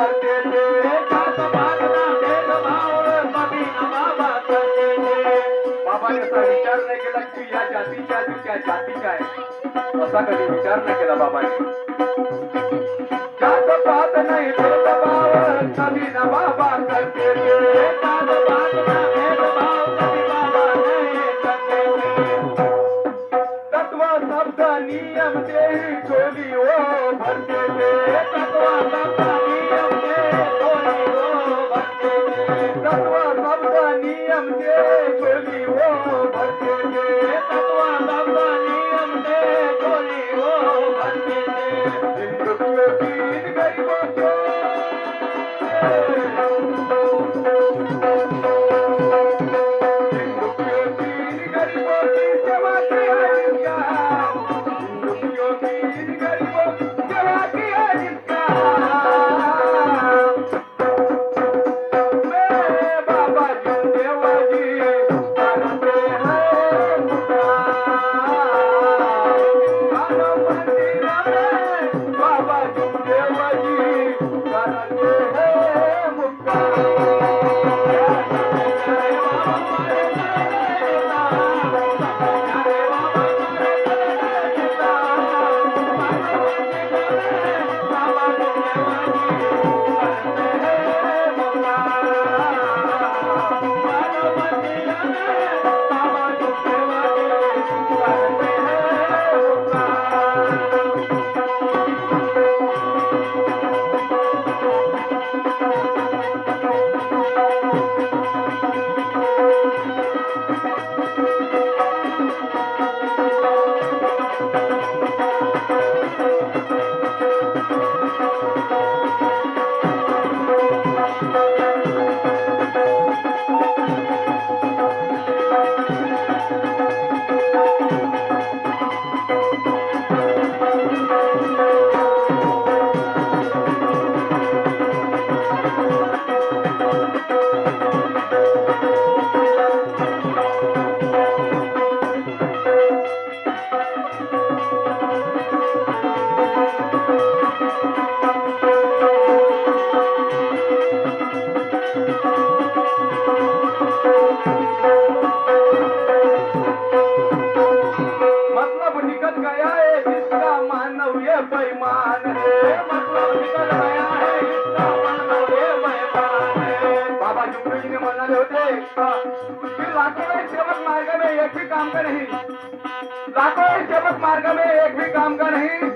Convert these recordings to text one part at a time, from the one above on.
करते थे जात पात ना भेदभाव कभी न बाबा करते थे. बाबाने असा विचार नाही केला की या जातीच्या आहे त्या जातीच्या आहे असा कधी विचार नाही केला बाबाने. जात पात नाही भेदभाव कभी न बाबा करते थे जात पात ना भेदभाव कभी बाबा नहीं करते थे. तत्व सबका नियम दे चोली वो भरते थे तत्व सबका नियम दे चोली वो भरते थे. तत्व सबका नियम दे चोली वो भरते थे तत्व सबका नियम दे चोली वो भरते थे. हिंदुत्व की गरीबों को लाखों सेवक मार्ग में एक भी काम का नहीं.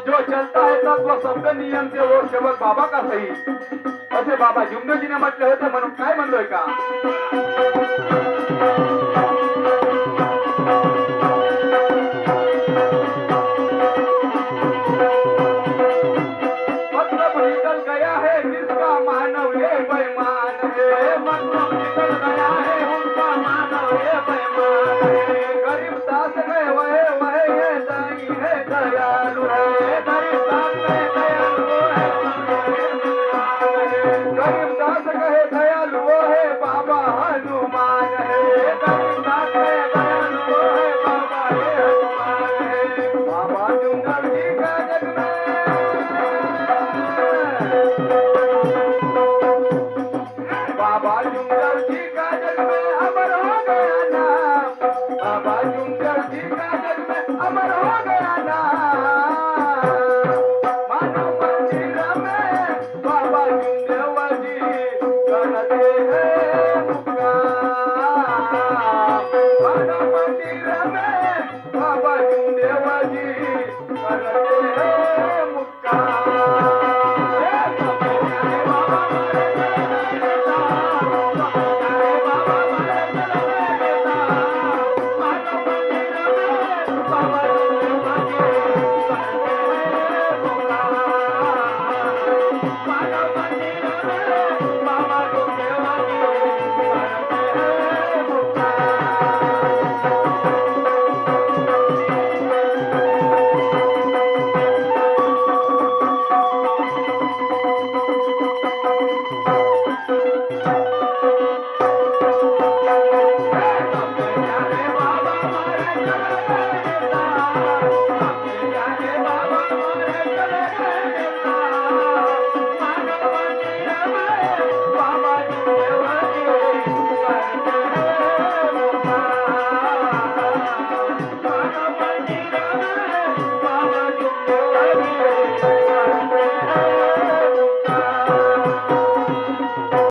जो चलता है तत्व शब्द नियम से वो सेवक बाबा का सही असे बाबा जुमदेवजीने म्हटले होते. म्हणून काय म्हणलोय का